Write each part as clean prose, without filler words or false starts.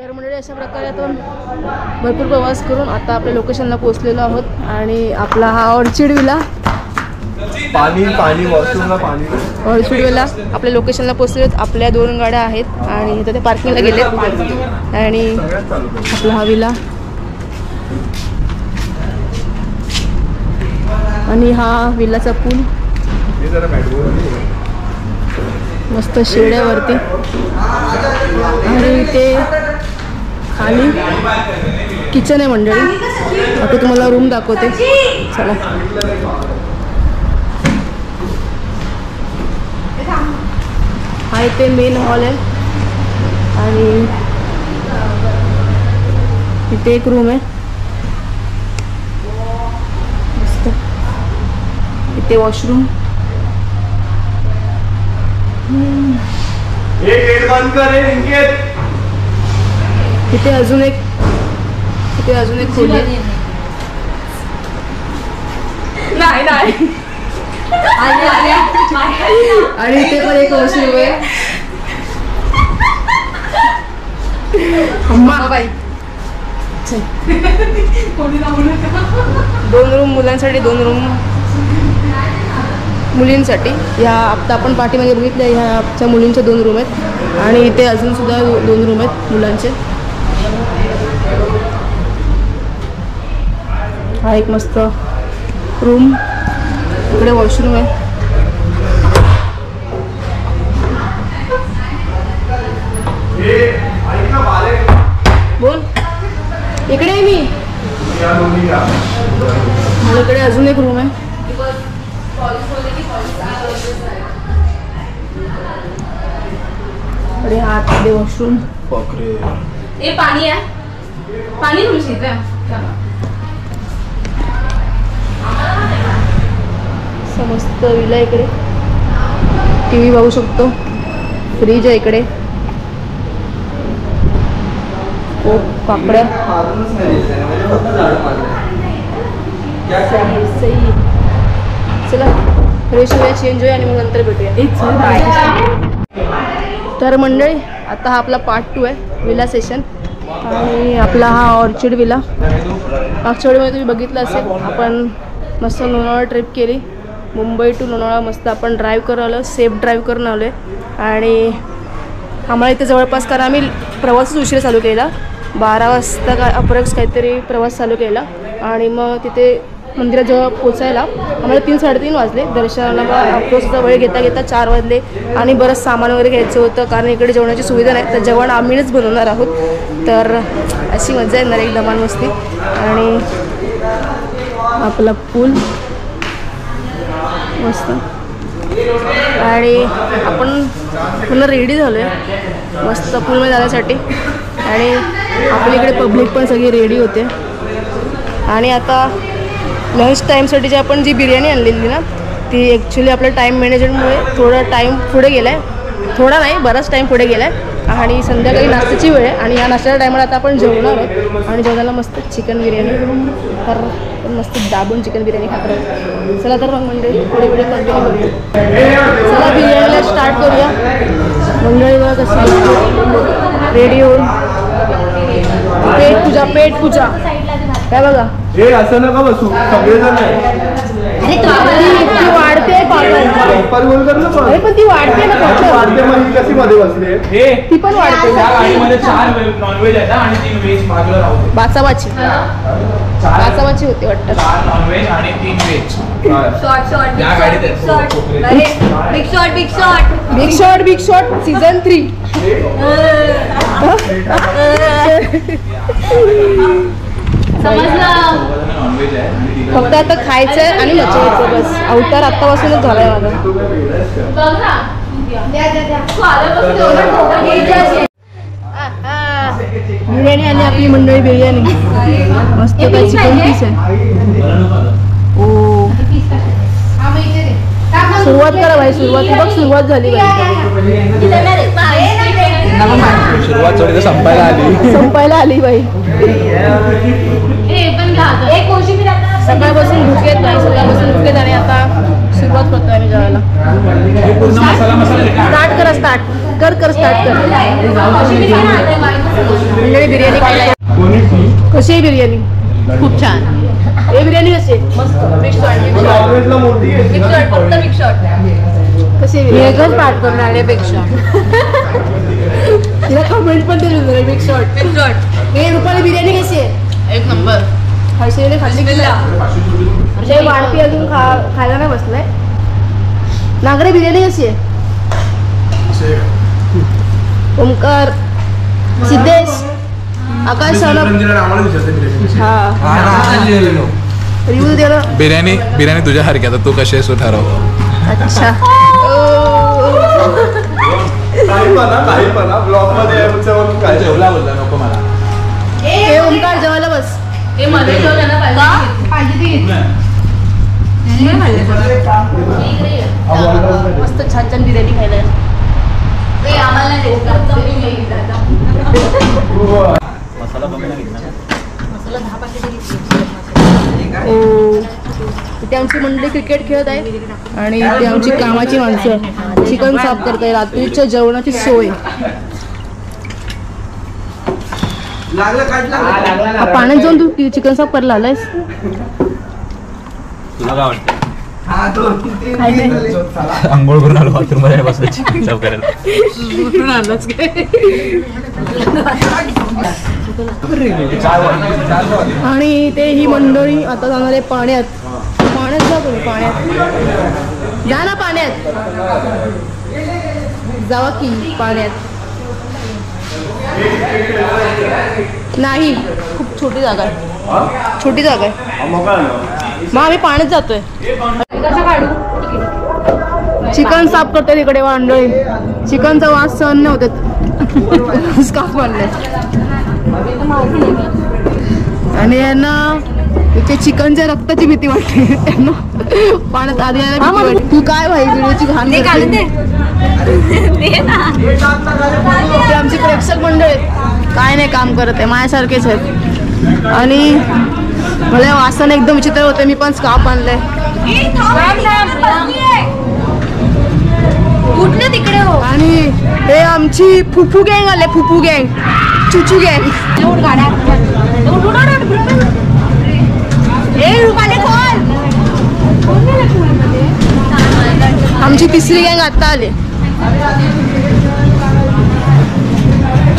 तर म्हणजे अशा प्रकारे आपण भरपूर प्रवास करून आता आपल्या लोकेशनला पोहोचलेलो आहोत आणि आपला हा ऑर्चिड विला ऑर्चिड विला आपल्या लोकेशनला पोहोचलेत. आपल्या 2 गाड्या आहेत आणि इथं ते पार्किंगला गेलेत आणि आपला हा विला आणि हा विलाचा पूल मस्त शेड्यावरती आणि ते खाली किचन आहे मंडळी. आता तुम्हाला रूम दाखवते चला. हा इथे मेन हॉल आहे आणि इथे एक रूम आहे मस्त. इथे वॉशरूम इथे अजून एक खोली नाही आणि इथे पण एक वॉशरूम आहे. बाई 2 रूम मुलांसाठी 2 रूम मुलींसाठी. ह्या आता आपण पाठीमागे बघितल्या ह्या आमच्या मुलींच्या 2 रूम आहेत आणि इथे अजून सुद्धा 2 रूम आहेत मुलांचे. हा एक मस्त रूम. इकडे वॉशरूम आहे. बोल इकडे आहे मी. इकडे अजून एक रूम आहे. अरे हा तिथे वॉशरूम पाणी आहे. पाणी समस्त विला. इकडे टीव्ही बघू शकतो. फ्रीज आहे इकडे. पापड्या चला फ्रेश होऊया चेंज होऊया आणि मग नंतर भेटूया. तर मंडळी आता हा आपला पार्ट 2 आहे विला सेशन आणि आपला हा ऑर्चिड विला. मागच्या वेळेमध्ये तुम्ही बघितलं असेल आपण मस्त लोणावळा ट्रिप केली. मुंबई टू लोणावळा मस्त आपण ड्राईव्ह करून आलो. सेफ ड्राईव्ह करून आलो आहे आणि आम्हाला इथे जवळपास कारण आम्ही प्रवासच उशीर चालू केला. 12 वाजता अप्रॉक्स काहीतरी प्रवास चालू केला आणि मग तिथे मंदिरात जेव्हा पोचायला आम्हाला 3-3:30 वाजले. दर्शनाला अप्रोचचा वेळ घेता घेता 4 वाजले आणि बरंच सामान वगैरे घ्यायचं होतं कारण इकडे जेवणाची सुविधा नाही. तर जेवण आम्हीच बनवणार आहोत. तर अशी मजा येणार एक धमाल मस्ती. आणि आपला पूल मस्त आणि आपण पुन्हा रेडी झालो आहे मस्त पूलमध्ये जाण्यासाठी आणि आपल्या इकडे पब्लिक पण सगळी रेडी होते. आणि आता लंच टाईमसाठी जी आपण जी बिर्याणी आणलेली ना ती ॲक्च्युली आपल्या टाईम मॅनेजमेंटमुळे थोडा टाईम पुढे गेला आहे. थोडा नाही बराच टाईम पुढे गेला आहे आणि संध्याकाळी नाश्त्याची वेळ आहे आणि या नाश्त्याच्या टायमाला आता आपण जेवणार आहोत आणि जेवणाला मस्त चिकन बिर्याणी तर मस्त दाबून चिकन बिर्याणी खात राहतो. चला तर मग मंडळी पुढे पुढे कंटिन्यू करूया. चला बिर्याणीला स्टार्ट करूया. मंडळी बघा कसं रेडी होऊन पेट पूजा काय बघा. हे असं नका बसू सगळेजण ती वाढते पण ती वाढते ना वाढते म्हणजे कशी मध्ये बसले ती पण वाढते. 4 नॉनव्हेज आहेत आणि 3 व्हेज मागलं राहते. बाचाबाची होती वाटतं. 4 नॉनव्हेज आणि 3 व्हेज. बिग शॉट सीझन 3 फक्त आता खायचंय आणि मजा यायचं बस. अवतार आत्तापासूनच झालाय माझा. बिर्याणी आणि आपली मंडळी बिर्याणी मस्त काय चिकन पीस आहे. ओ सुरुवात करा भाई. सुरुवात झाली सुरुवात संपायला आली बाई. सकाळपासून भुकेत आणि आता सुरुवात करतोय आम्ही जेवायला. स्टार्ट करा. कर स्टार्ट कर. मंडळी बिर्याणी खायला कशी आहे बिर्याणी? खूप छान. हे बिर्याणी कशी आहे? मस्त. मिक्स कशी आहे? एकच पाठ करून आल्यापेक्षा तिला कमेंट पण दिली मिक्स शॉर्ट. हे रुपाली बिर्याणी कशी आहे? एक नंबर. हर्षेने खाल्ली की वाढपी अजून खायला नाही बसलाय. नागरे बिर्याणी कशी आहे? ओमकार, सिद्धेश, आकाश, रिव्ह्यू दे ना. बिर्याणी तुझ्यासारखी. आता तू कशी आहेस ठरव. अच्छा. काही पण ब्लॉग मध्ये काय जेवला बोलला नको मला. हे ओमकार जेवायला बस. हे मध्ये मस्त छान छान बिर्याणी खायला. इथे आमची मंडळी क्रिकेट खेळत आहे आणि इथे आमची कामाची माणसं चिकन साफ करत आहे. रात्रीच्या जेवणाची सोय. पाण्यात जाऊन तू चिकन साफ करायला आलायस? तुला काय वाटतं? आंघोळ करून आलो बाथरूम मध्ये बसलो चिकन साफ करायला. आणि ते ही मंडळी आता जाणार आहे पाण्यात. जा तुम्ही पाण्यात. जा ना पाण्यात. जावा की पाण्यात. नाही खूप छोटी जागा आहे. छोटी जागा आहे. मग आम्ही पाण्यात जातोय. चिकन साफ करते तिकडे मंडळी. चिकनचा वास सहन नाही होत. स्काफ मारलाय आणि यांना इथे चिकनच्या रक्ताची भीती वाटते. त्यांना पाण्यात आधी यायला भीती वाटते. तू काय भाई व्हिडिओची घाण करते. ते आमची प्रेक्षक मंडळ आहेत. काय नाही काम करत आहे. माझ्यासारखेच आहेत. आणि मला वासाने एकदम विचित्र होते. मी पण स्कार्फ आणलंय. तिकडे हो. आणि हे आमची फुफू गँग आले. फुफू गँग, चुचू गँग. आमची तिसरी गँग आता आले.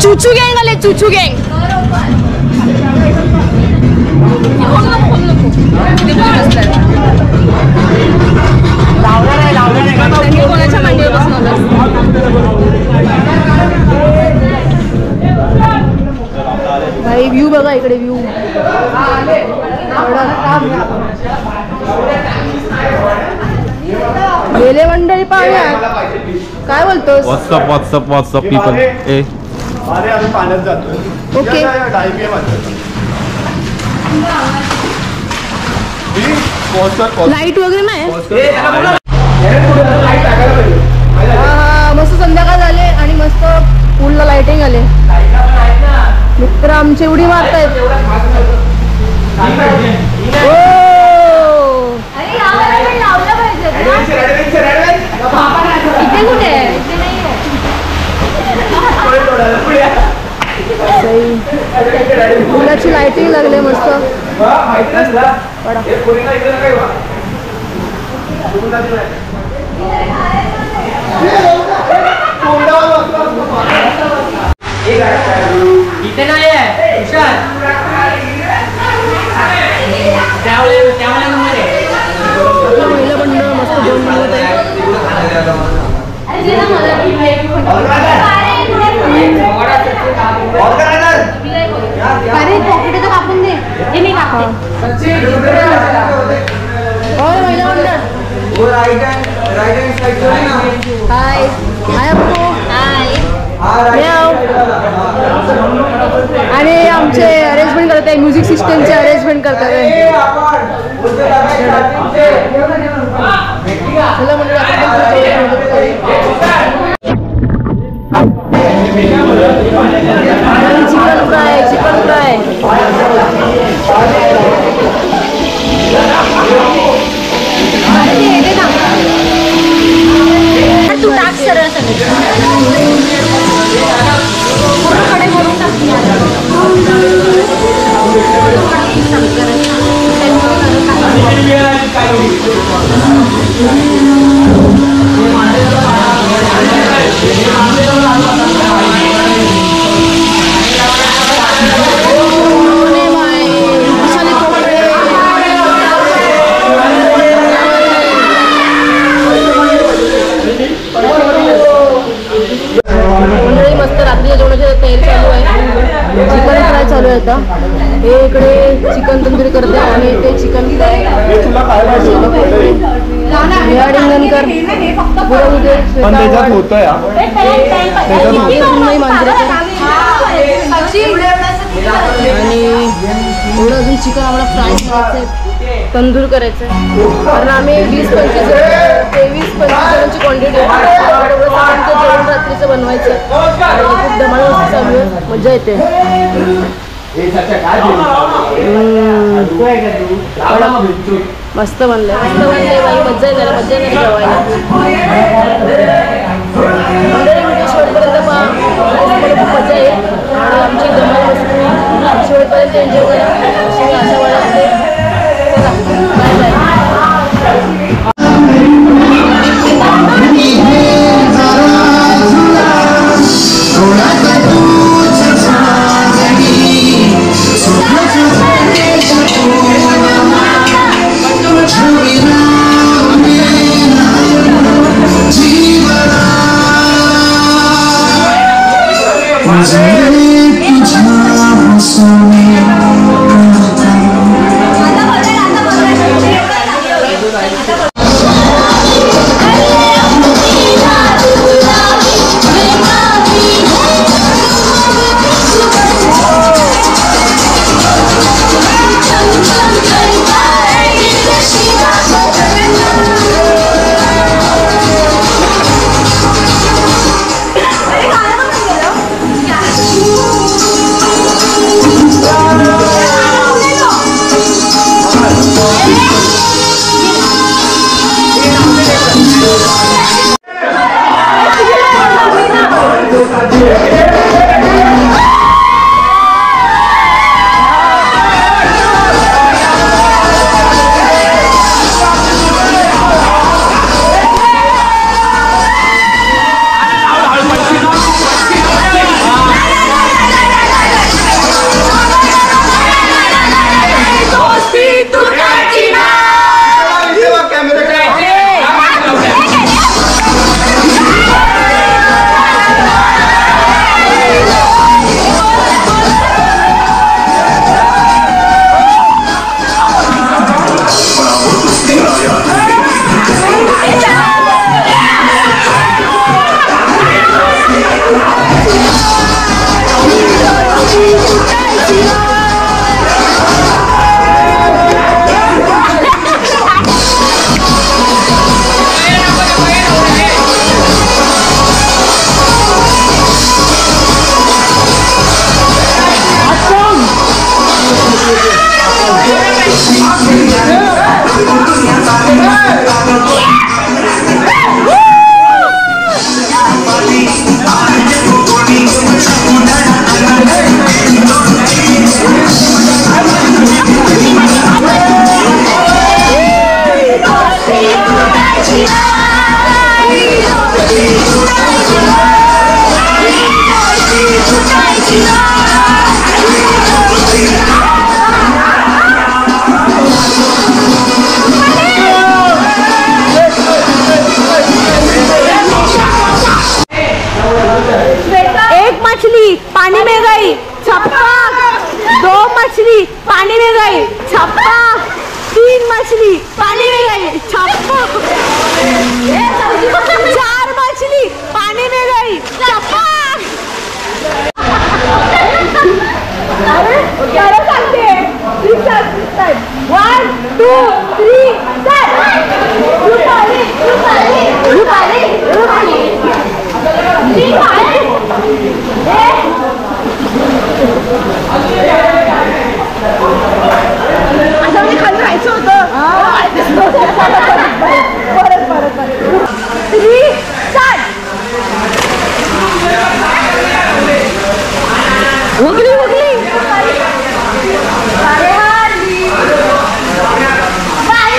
चुचू गँग आले. चुचू गँग. कोणाच्या मांडीवर बसणार? भाई व्ह्यू बघा इकडे. व्ह्यू गेले मंडळी पाण्यात. काय बोलतोस? WhatsApp people. अरे आम्ही पाण्यात जातो. ओके. लाईट वगैरे नाही. मस्त संध्याकाळ झाले आणि मस्त पूलला लाइटिंग आले. मित्र आमचे उडी मारतायत. फुलाची लाइटिंग लागले मस्त. इथे नाही आहे हुशार. महिला मंडळ मस्त दोन मिळत आहे. अरे पॉकेट तर कापून दे. हे मी कापते. महिला मंडळ. हाय हाय अप्पू. आणि आमचे अरेंजमेंट करत आहे. म्युझिक सिस्टमचे अरेंजमेंट करतात आहे. Chicken fry. Chicken fry. तू टाक सरळ सगळं. मस्त रात्रीच्या जेवणाची तयारी चालू आहे. चिकन फ्राय चालू आहे आता. हे इकडे चिकन तंदुरी करते आणि ते चिकन फ्राय निहाळींगणकर त्याच्यात होतं या आणि एवढं अजून चिकन आम्हाला फ्राय करायचं आहे, तंदूर करायचं आहे. कारण आम्ही 20-25 जणांची क्वांटिटी आहे. जेवण रात्रीचं बनवायचं आहे. खूप धमाल मस्त चालू आहे, मजा येते. मस्त बनलंय बाई, मजा येणार जेवायला. शेवटपर्यंत खूप मजा येईल आणि आमची धमाल मस्ती शेवटपर्यंत एन्जॉय करा अशी मी आशा वाटते. Bye bye. पानी में गई छप्पा, 2 मछली पानी में गई छप्पा, 3 मछली पानी में गई छप्पा, 4 मछली पानी में गई छप्पा। अरे सांगते 1 2 3 रुपाली रुपाली रुपाली आता मी खाली राहायचं होतं परत परत परत 3 4 उगली उगली अरे हाली बाई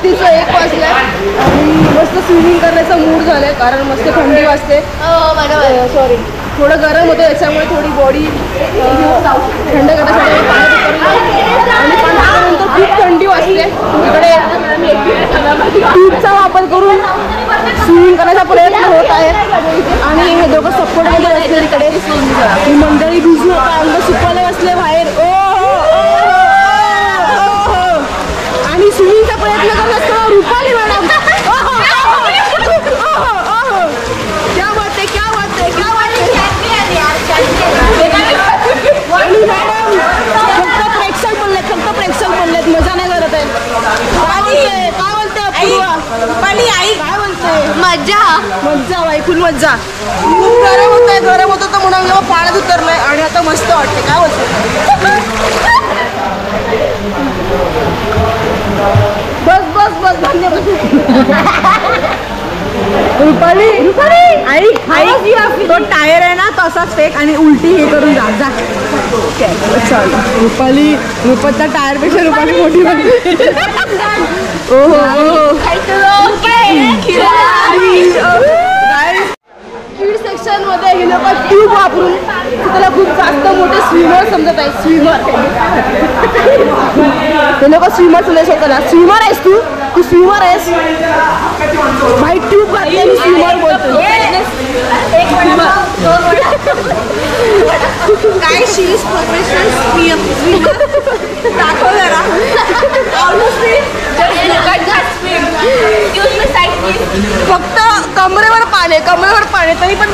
रात्रीचं 1 वाजलाय आणि मस्त स्विमिंग करण्याचा मूड झालाय कारण मस्त थंडी वाजते. सॉरी थोडं गरम होतं त्याच्यामुळे थोडी बॉडी थंड करण्यासाठी पाण्यात उतरलो आणि पाण्यानंतर खूप थंडी वाजते. इकडे ट्यूबचा वापर करून स्विमिंग करण्याचा प्रयत्न होत आहे आणि हे दोघं सपोर्टमध्ये असले इकडे ही मंडळी भिजू होता अंग सुकवायला असले बाहेर. आणि स्विमिंगचा प्रयत्न करत असतो रुपाली मॅडम. क्या बात है, क्या बात है, क्या बात है. आणि मॅडम फक्त प्रेक्षक बोललेत मजा नाही करत आहे. काय बोलते आई काय बोलते. मज्जा बाई फुल मज्जा. खूप गरम होतं तर म्हणून जेव्हा पाण्यात उतरलंय आणि आता मस्त वाटते. काय बोलते. बस धन्यवाद. रुपाली आई तो टायर आहे ना तसाच फेक आणि उलटी हे करून जा. रुपाच्या टायर पेक्षा रुपाली मोठी बनते. स्पीड सेक्शन मध्ये हे लोक ट्यूब वापरून त्याला खूप जास्त मोठे स्विमर समजत आहे. ते लोक स्विमर तुला स्वतःला स्विमर आहेस तू स्विमर आहेस भाई. ट्यूब घातली आणि स्विमर बोलतो काय. शी प्रोफेशनल स्विमर दाखव जरा. फक्त कमरेवर पाणी तरी पण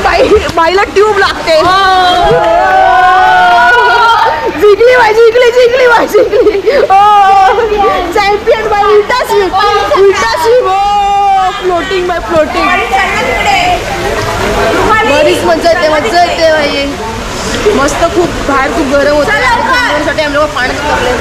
बाईला ट्यूब लागते. जिंकली बाई चॅम्पियन बाई. उलटा स्विम फ्लोटिंग बरीच मजा येते बाई. मस्त खूप बाहेर खूप गरम होतं साठी आम्ही लोक पाण्यात उतरले.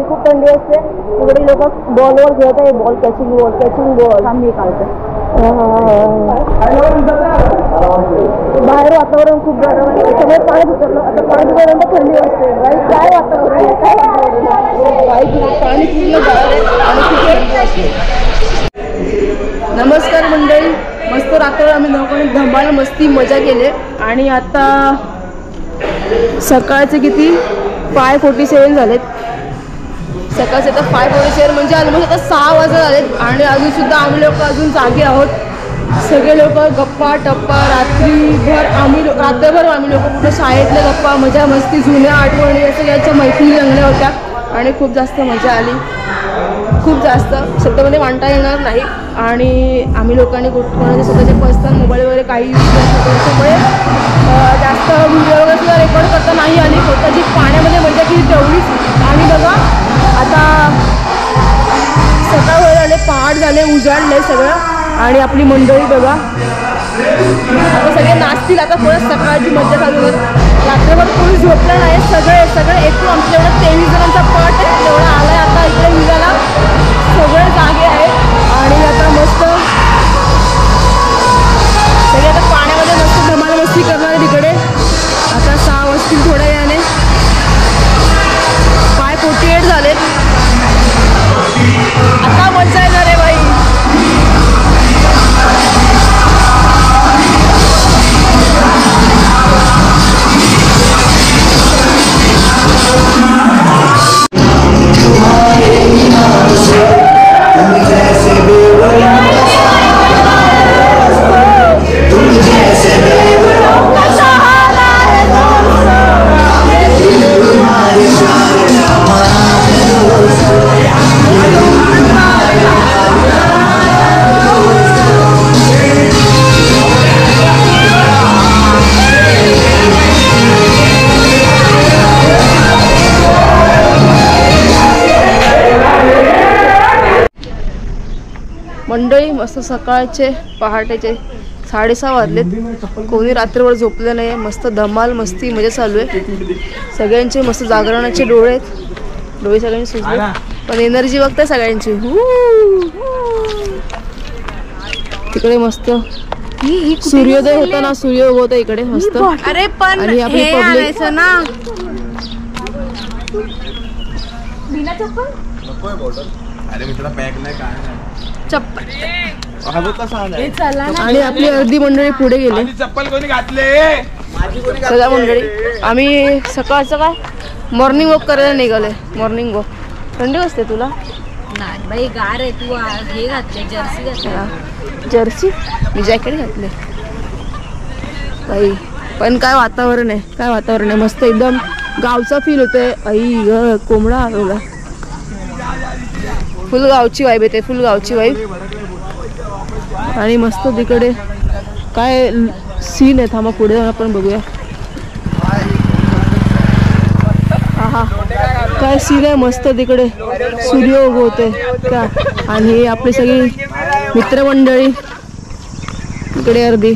खूप थंडी असते तिकडे लोक बॉलवर खेळत आहे. बॉल कॅचिंग बॉल आम्ही काढतो. बाहेर वातावरण खूप गरम आहे त्याच्यामुळे पाण्यात उतरलं. आता पाण्यात उतरल्यानंतर थंडी असते. राईट काय वातावरण पाणी पूर्ण आहे. नमस्कार मंडळी. मस्त रात्र आम्ही लोकांनी धमाल मस्ती मजा केली आणि आता सकाळचे किती 5:47 झालेत. सकाळचे आता 5:47 म्हणजे ऑलमोस्ट आता 6 वाजत आलेत आणि अजूनसुद्धा आम्ही लोक अजून जागे आहोत. सगळे लोक गप्पा टप्पा रात्रभर आम्ही लोक कुठं शाळेतल्या गप्पा मजा मस्ती जुन्या आठवणी या सगळ्याच्या मैत्रिणी रंगल्या होत्या आणि खूप जास्त मजा आली. खूप जास्त शब्दामध्ये मांडता येणार नाही. आणि आम्ही लोकांनी कोणाचे स्वतःचे पर्सनल मोबाईल वगैरे काही यूज करतो त्याच्यामुळे जास्त व्हिडिओ वगैरे सुद्धा रेकॉर्ड करता नाही आली. स्वतःची पाण्यामध्ये मजा केली तेवढीच. आणि बघा आता सकाळ वेळ आले पहाट झाले उजाडले सगळं आणि आपली मंडळी बघा आता सगळे नाचतील. आता परत सकाळची मजा चालू होईल. रात्रभर कोणी झोपलं नाही. सगळे एकूण आमच्या एवढा 23 जणांचा पट आहे तेवढा आलाय आता इकडे निघाला. सगळे जागे आहेत आणि आता मस्त सगळे आता पाण्यामध्ये मस्त धमाल मस्ती करणार तिकडे. आता 6 वाजतील थोड्या वेळाने. 5:48 झालेत. आता मजा येणार आहे बाई. मंडळी मस्त सकाळचे पहाटेचे 6:30 वाजलेत. कोणी रात्रभर झोपलं नाही. मस्त धमाल मस्ती मजा चालू आहे. सगळ्यांचे मस्त जागरणाचे डोळे आहेत. डोळे सगळ्यांचे सुचले पण एनर्जी बघताय सगळ्यांची. तिकडे मस्त सूर्योदय होता ना, सूर्य उगवता इकडे मस्त. अरे पण आणि आपली हे public- आणायचं ना. अरे मी तुला पॅक नाही काय नाही. चप्पल आणि आपली अर्धी मंडळी पुढे गेले. चप्पल कोणी घातले? सगळ्या मंडळी आम्ही सकाळचं काय मॉर्निंग वॉक करायला निघाले. Morning walk. थंडी वाजते तुला? नाही बाई गार आहे. तू हे घातले जर्सी घातली. जर्सी मी जॅकेट घातले बाई. पण काय वातावरण आहे, काय वातावरण आहे. मस्त एकदम गावचा फील होतोय. आई ग कोंबडा आलेला. फुल गावची वाईब येते, फुल गावची वाईब. आणि मस्त तिकडे काय सीन आहे. थांबा पुढे जाऊन आपण बघूया. हा काय सीन आहे मस्त. तिकडे सूर्य उगवते का. आणि आपली सगळी मित्रमंडळी इकडे अर्धी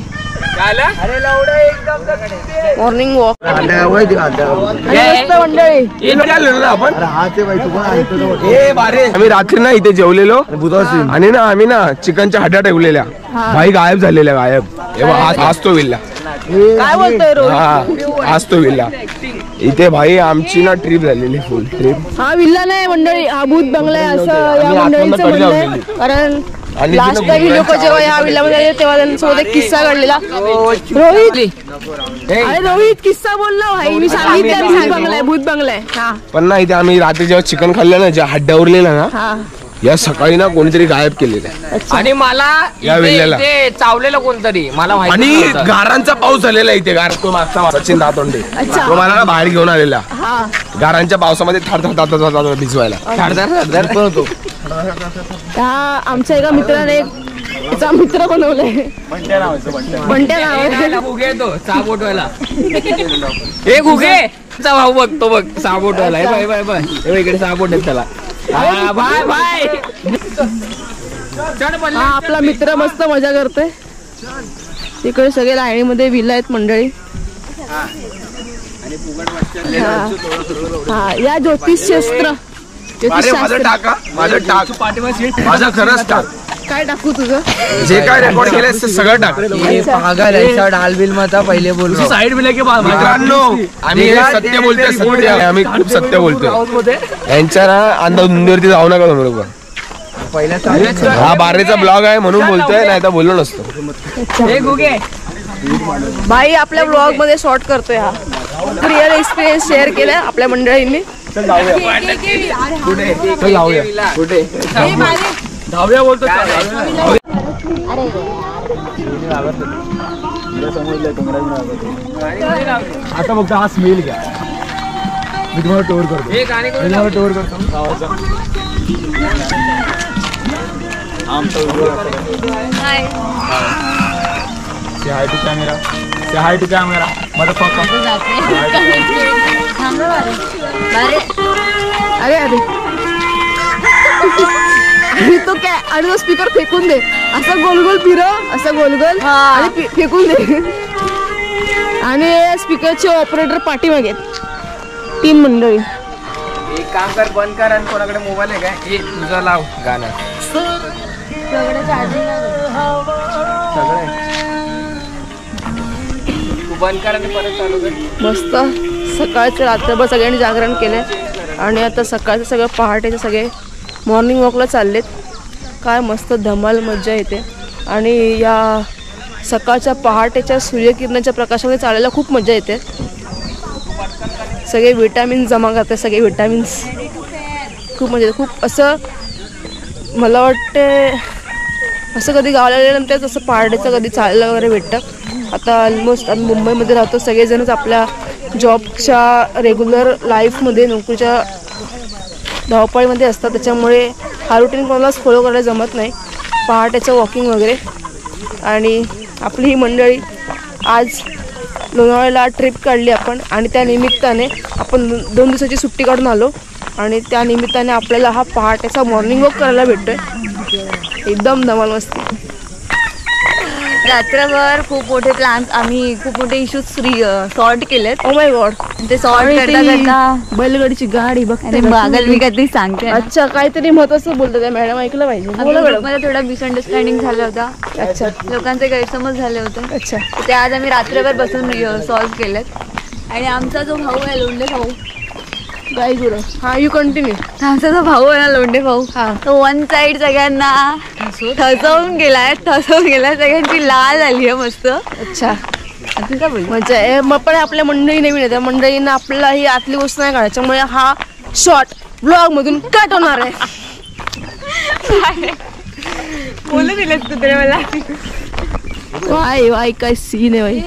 मॉर्निंग वॉक मस्त मंडळी. आम्ही रात्री ना इथे जेवलेलो आणि ना आम्ही ना चिकनच्या हड्या ठेवलेल्या. भाई गायब झालेल्या, गायब. आज तो विल्ला. काय बोलतोय रोज? हा आज तो विल्ला. इथे भाई आमची ना ट्रिप झालेली, फुल ट्रिप. हा विल्ला नाही मंडळी, हा भूत बंगला आहे असं या मंडळींचं म्हणणं आहे. कारण लास्ट टाइम ही लोक जेव्हा या विल्ल्यामध्ये आले तेव्हा त्यांच्यासोबत एक किस्सा घडलेला. रोहित अरे रोहित किस्सा बोललो भाई. मी सांगितलं भूत बंगला आहे, भूत बंगला आहे. हा पण ना इथे आम्ही रात्री जेव्हा चिकन खाल्लं ना, ज्या हड्ड्या उरलेला ना, हा या सकाळी ना कोणीतरी गायब केलेलं आहे. आणि मला या विल्ल्याला. ते चावलेलं कोणतरी मला माहिती आणि नव्हतं. गारांचा पाऊस झालेला इथे. गार तो मागचा सचिन दातोंडे अच्छा. तो मला ना बाहेर घेऊन आलेला हा गारांच्या पावसामध्ये थर भिजवायला. त्या आमच्या एका मित्राने त्याचा मित्र बनवलाय. बंट्या नाव गुगे तो साबोटवाला. हे गुगे चा भाऊ बघतो बघ साबोटवाला. हे बाय बाय बाय. हे इकडे साबोट आहे त्याला. Bye bye. हा आपला मित्र मस्त मजा करतोय. तिकडे सगळे लाईनीमध्ये विला आहेत मंडळी. हा या ज्योतिषशास्त्र. माझं टाका, माझं टाक, माझं खरंच टाक. काय टाकू तुझं? जे काय रेकॉर्ड केलंय ते सगळं टाक. पागल ऐसा डालबिल मत पहिले बोल साइड मिले के बाद मित्रांनो आम्ही हे सत्य बोलतोय, सत्य. आम्ही खूप सत्य बोलतोय. यांच्या ना अंधाधुंदीवरती जाऊ नका तुम्ही लोक. हा बारेचा ब्लॉग आहे म्हणून बोलतोय, नाही तर बोललो नसतो. हे गुगे बाई आपल्या ब्लॉग मध्ये शॉर्ट करतोय. हा रिअल एक्सपिरियन्स शेअर केलाय आपल्या मंडळींनी. धावया बोलतो. आता फक्त हा स्मेल घ्या. मी तुम्हाला टोर करतो. हे गाणे कोण टोर करतो. Say hi to camera. Say hi to camera. Motherfucker. अरे अरे आणि तो काय आणि तो स्पीकर फेकून दे. असं गोल गोल फिरव, असं गोल गोल आणि फेकून दे. आणि स्पीकरचे ऑपरेटर पाठीमागे 3 मंडळी. एक काम कर, बंद कर आणि कोणाकडे मोबाईल आहे काय हे तुझं लाव गाणं. तू बंद कर आणि परत चालू कर. मस्त सकाळचं रात्रभर सगळ्यांनी जागरण केलंय. आणि आता सकाळचं सगळं पहाटेचे सगळे मॉर्निंग वॉकला चाललेत. काय मस्त धमाल मज्जा येते. आणि या सकाळच्या पहाटेच्या सूर्यकिरणाच्या प्रकाशामध्ये चालायला खूप मजा येते. सगळे विटॅमिन्स जमा करतात, सगळे विटॅमिन्स. खूप मजा येते. खूप असं मला वाटते असं कधी गावाला गेल्यानंतर तसं पहाटेचं कधी चालायला वगैरे भेटतं. आता ऑलमोस्ट आम्ही मुंबईमध्ये राहतो. सगळेजणच आपल्या जॉबच्या रेग्युलर लाईफमध्ये नोकरीच्या धावपळीमध्ये असतात. त्याच्यामुळे हा रुटीन कोणालाच फॉलो करायला जमत नाही, पहाटेचं वॉकिंग वगैरे. आणि आपली ही मंडळी आज लोणावळ्याला ट्रिप काढली आपण. आणि त्या निमित्ताने आपण 2 दिवसाची सुट्टी काढून आलो. आणि त्या निमित्ताने आपल्याला हा पहाटेचा मॉर्निंग वॉक करायला भेटतोय. एकदम धमाल मस्ती. रात्रभर खूप मोठे प्लॅन्स आम्ही खूप मोठे इश्यूज सॉर्ट केलेत. Oh my God. ते सॉर्ट करता करता बैलगाडीची गाडी बघते आणि बागल मी काहीतरी सांगते. अच्छा काहीतरी महत्वाचं बोलतो त्या मॅडम, ऐकलं पाहिजे. बोला मॅडम. मला थोडा मिसअंडरस्टँडिंग झाला होता. अच्छा लोकांचे गैरसमज झाले होते. अच्छा. ते आज आम्ही रात्रभर बसून सॉल्व्ह केलेत. आणि आमचा जो भाऊ आहे लोंढे भाऊ, गाय गुरु. हा यू कंटिन्यू. आमचा जो भाऊ आहे ना लोंढे भाऊ, तो वन साइड सगळ्यांना ठसवून गेलाय सगळ्यांची लाल आली आहे मस्त. अच्छा तू काय बोल. म्हणजे मग पण आपल्या मंडळी नवीन आहे, त्या मंडळींना आपल्याला ही आतली गोष्ट नाही काढायची, त्यामुळे हा शॉर्ट ब्लॉग मधून कट होणार आहे. बोलू दिलेत तू तरी मला. वाय वाय काय सीन आहे बाई.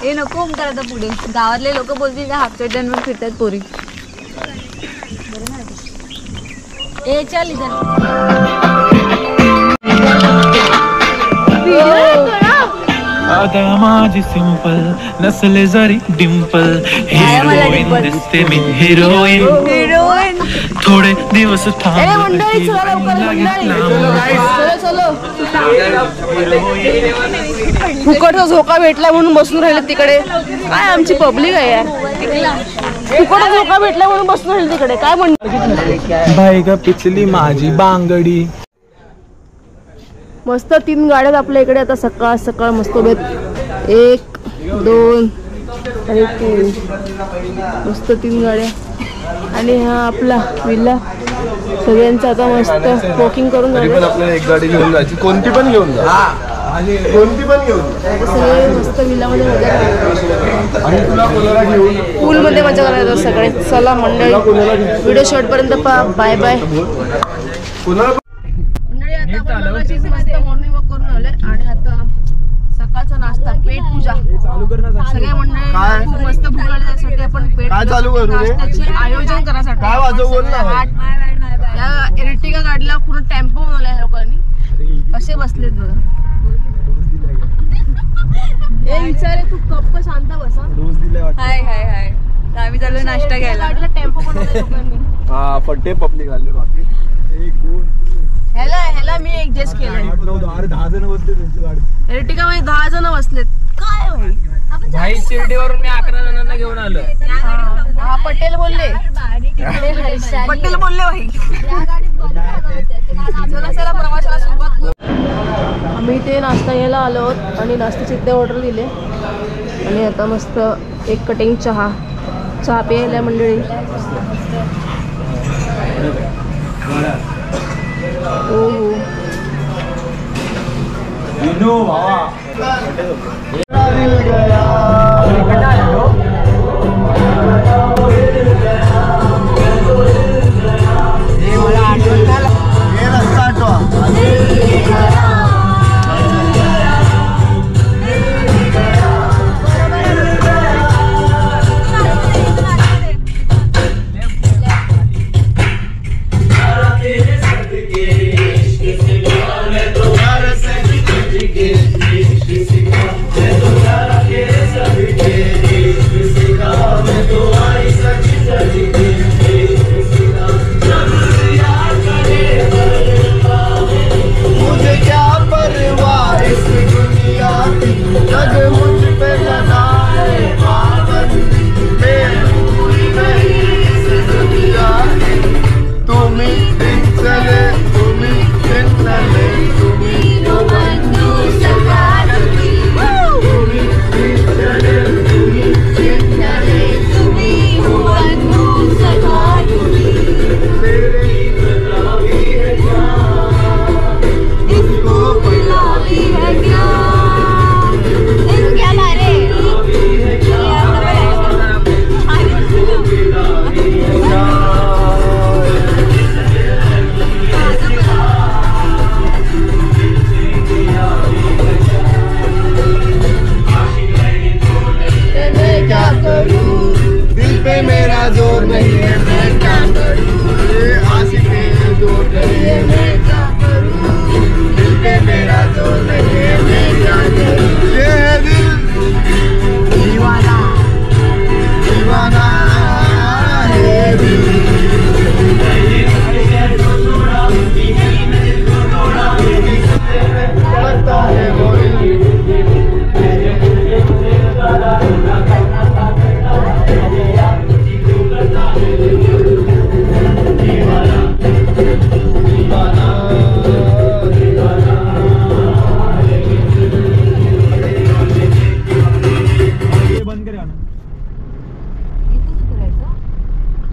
हे नको ओंकार आता पुढे. गावातले लोक बोलतील का हाफ चड्ड्यांवर फिरतात पोरी. ए चल इधर. आता माझी सिंपल नसले जरी डिंपल हिरोईन दिसते मी हिरोईन थोडे दिवस अरे मंडळी चला लवकर मंडळी. चलो फुकटचा झोका भेटला म्हणून बसून राहिले तिकडे. काय आमची पब्लिक आहे यार. फुकटचा झोका भेटला म्हणून बसून राहिले तिकडे. काय म्हणणार बाई ग पिचली माझी बांगडी. मस्त 3 गाड्यात आपल्या इकडे आता. सकाळ सकाळ मस्त बेत 1 2 आणि 3 मस्त 3 गाड्या. आणि हा आपला विल्ला सगळ्यांचं आता मस्त वॉकिंग करून तरी पण आपल्याला एक गाडी घेऊन जायची, कोणती पण घेऊन जा, कोणती पण घेऊन जा. सगळे मस्त विल्लामध्ये मजा आणि तुला कोणाला घेऊन पूलमध्ये मजा करायचं सगळे. चला मंडळी व्हिडिओ शॉर्टपर्यंत पहा. बाय बाय कोणाला. मंडळी आता आपण मगाशीच मस्त मॉर्निंग वॉक करून आले आणि आता सकाळचा नाश्ता पेट पूजा. सगळ्या मंडळी खूप मस्त भूक लागली त्यासाठी आपण पेट काय चालू करू रे? नाश्त्याचे आयोजन करायसाठी काय वाजव बोल ना. या एर्टिगा गाडीला पूर्ण टेम्पो बनवला ह्या लोकांनी. कसे बसलेत बघा. ए विचारे तू गप्प शांत बसा. हाय हाय हाय. आम्ही चालू नाश्ता घ्यायला. गाडीला टेम्पो बनवला लोकांनी. हा फट्टे पब्लिक आले बाकी. ह्याला मी ऍडजस्ट केलंय. 10 जण बसले त्यांची गाडी. एर्टिगा मध्ये 10 जण बसलेत. काय भाई भाई शिर्डीवरून मी 11 जणांना घेऊन आलो. हा पटेल बोलले. पटेल बोलले भाई. चला चला प्रवासाला सुरुवात करू. आम्ही इथे नाश्ता घ्यायला आलो आहोत आणि नाश्त्याची इथे ऑर्डर दिले आणि आता मस्त एक कटिंग चहा प्यायला मंडळी. हो Yeah.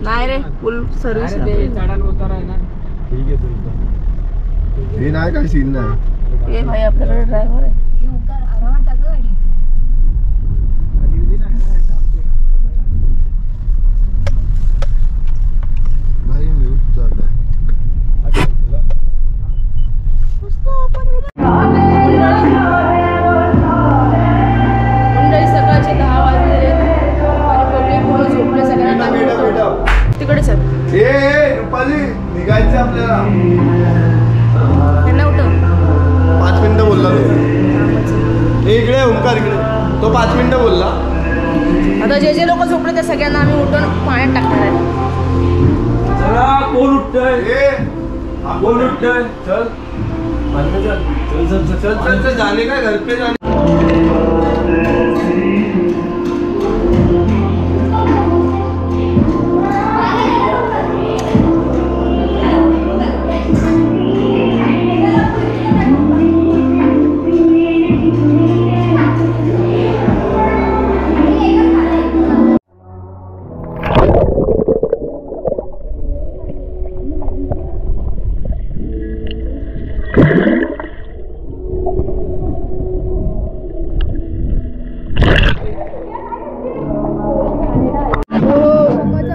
नाही रे फुल सर्व्हिस हे नाही काय सीन नाही. हे भाई आपल्याकडे ड्रायव्हर आहे. मंडळी सकाळचे 10 वाजलेले आणि पब्लिक पूर्ण झोपले. सगळ्यांना तिकडेच आहेत. रुपाली निघायचं आपल्याला. त्यांना उठव. 5 मिनिटं बोलला तो. इकडे ओंकार इकडे. तो 5 मिनिटं बोलला. आता जे लोक झोपले त्या सगळ्यांना आम्ही उठून पाण्यात टाकणार आहे. कोण उठतंय? कोण उठतंय? चल चल जाने का घर पे जाने.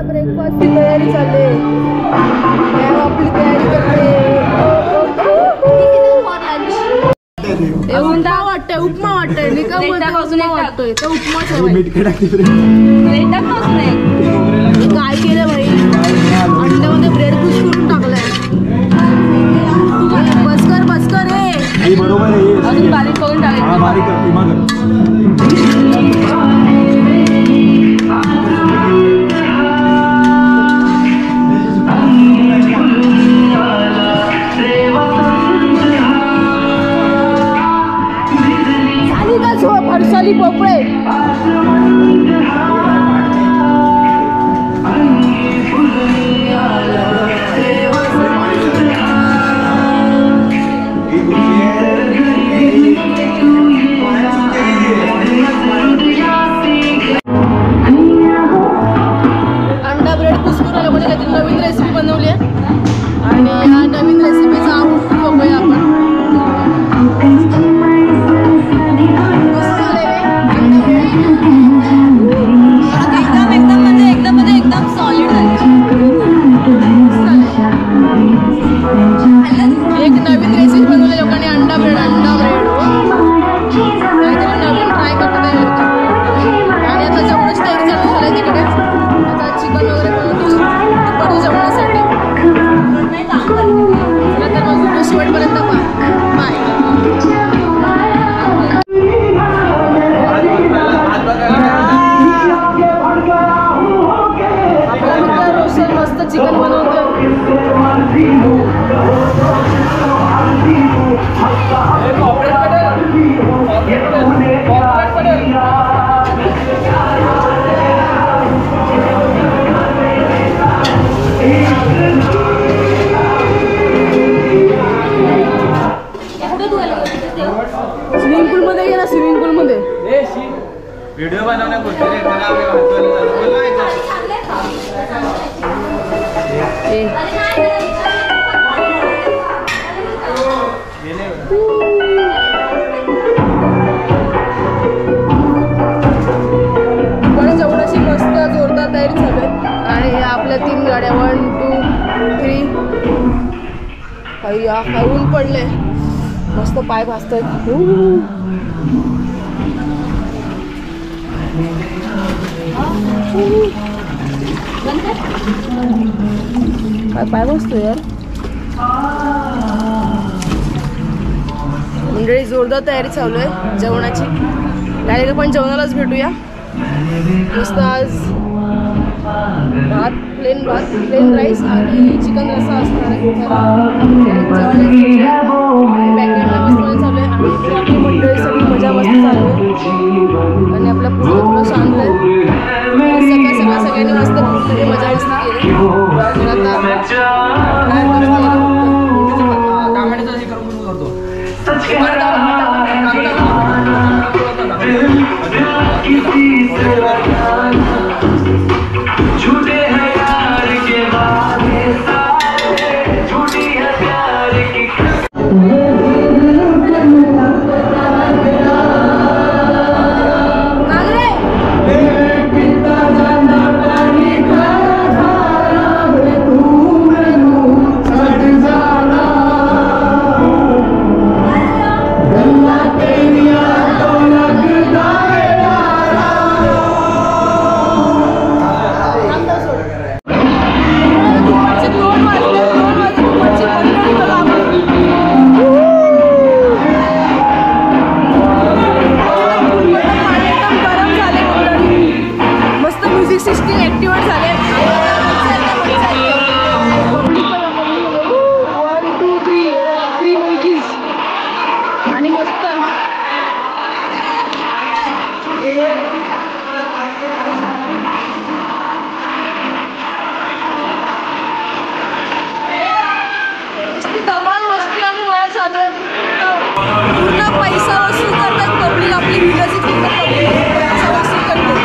ब्रेकफास्टची तयारी चालली. आपली तयारी करते. उपमा वाटतंय. उपमा वाटतंय. निका उपमा वाटतोय. तर उपमाच काय केलं भाई. अंड्यामध्ये ब्रेड खुश करून टाकलाय. बसकर हे बरोबर आहे. अजून बारीक करून टाकायचं. हर्षाली पोपळे अंडा ब्रेड कुस्कुरा लोकांनी काहीतरी नवीन रेसिपी बनवली आहे आणि ह्या नवीन रेसिपीचा आउटपुट बघूया आपण. एकदम सॉलिड एक नवीन रेसिपी बनवली लोकांनी. अंडा ब्रेड काहीतरी नवीन ट्राय करतात हे लोक. आणि आता जेवणच तयारी चालू झालंय तिकडे. आता चिकन वगैरे बनवतो दुपारी जेवणासाठी. तर मग व्हिडिओ शेवटपर्यंत बाय. मस्त चिकन बनवतो. स्विमिंग पूल मध्ये गेला. स्विमिंग पूल मध्ये व्हिडिओ बनवण्यापुरते जेवणाची मस्त जोरदार तयारी चालू आहे. आणि आपल्या 3 गाड्या 1 2 3. ऊन पडले. मस्त पाय भाजतायत. पाय भाजतो यार. मंडळी जोरदार तयारी चालू आहे जेवणाची. डायरेक्ट आपण जेवणालाच भेटूया. मस्त आज प्लेन राईस आणि चिकन रस्सा असणार आहे. चालू आहे आणि आपली मंडळी सगळी मजा मस्त चालू आहे. आणि आपला पूर्ण थोडं शांत आहे. सगळ्यांनी मस्त पूर्ण मजा मस्ती केली. झूठे हैं म्युझिक सिस्टीम ॲक्टिवेट झाले. आणि मस्त धमाल मस्ती आणि वेळ चालू आहे. पूर्ण पैसा वसूल करतात पब्लिक. आपली विलाची पैसा वसूल करते.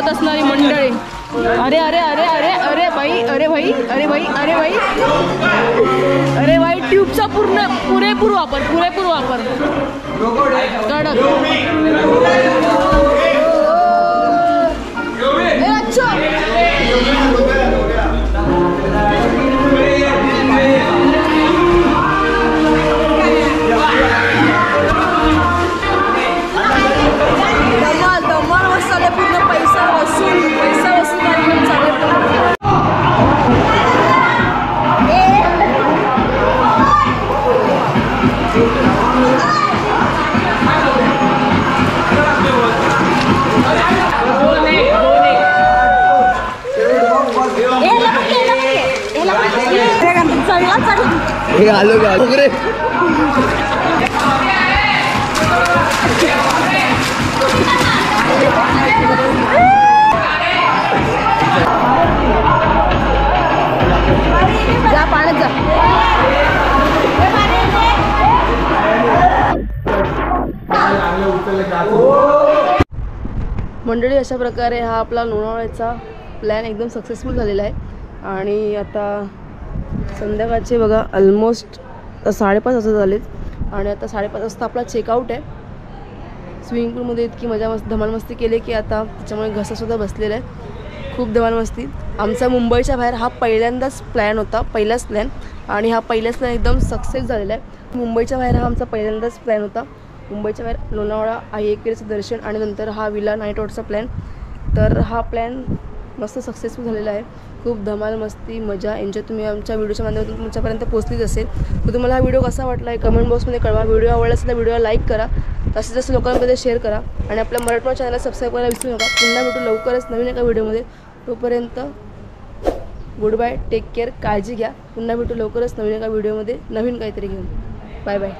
असणारी मंडळी. अरे अरे अरे अरे अरे भाई अरे भाई अरे भाई अरे भाई अरे भाई ट्यूबचा पुरेपूर वापर कडक. हे आलो का रे. जा पाण्यात जा. मंडळी अशा प्रकारे हा आपला लोणावळ्याचा प्लॅन एकदम सक्सेसफुल झालेला आहे. आणि आता संध्याकाळचे बघा ऑलमोस्ट 5:30 वाजता झालेत आणि आता 5:30 वाजता आपला चेकआउट आहे. स्विमिंग पूलमध्ये इतकी धमाल मस्ती केली की आता त्याच्यामुळे घसासुद्धा बसलेला आहे. खूप धमाल मस्ती. आमचा मुंबईच्या बाहेर हा पहिल्यांदाच प्लॅन होता, पहिलाच प्लॅन. आणि हा पहिलाच प्लॅन एकदम सक्सेस झालेला आहे. मुंबईच्या बाहेर हा आमचा पहिल्यांदाच प्लॅन होता. मुंबईच्या बाहेर लोणावळा आई एकविरेचं दर्शन आणि नंतर हा विला नाईट आउटचा प्लॅन. तर हा प्लॅन मस्त सक्सेसफुल झालेला आहे. खूप धमाल मस्ती मजा एन्जॉय तुम्ही आमच्या व्हिडिओच्या माध्यमातून तुमच्यापर्यंत पोहोचलीच असेल. तर तुम्हाला हा व्हिडिओ कसा वाटला आहे कमेंट बॉक्समध्ये कळवा. व्हिडिओ आवडला असेल तर व्हिडिओला लाईक करा, जास्तीत जास्त लोकांमध्ये शेअर करा आणि आपल्या मराठमोळा चॅनलला सबस्क्राईब करायला विसरू नका. पुन्हा भेटू लवकरच नवीन एका व्हिडिओमध्ये. तोपर्यंत गुड बाय, टेक केअर, काळजी घ्या. पुन्हा भेटू लवकरच नवीन एका व्हिडिओमध्ये नवीन काहीतरी घेऊन. Bye bye.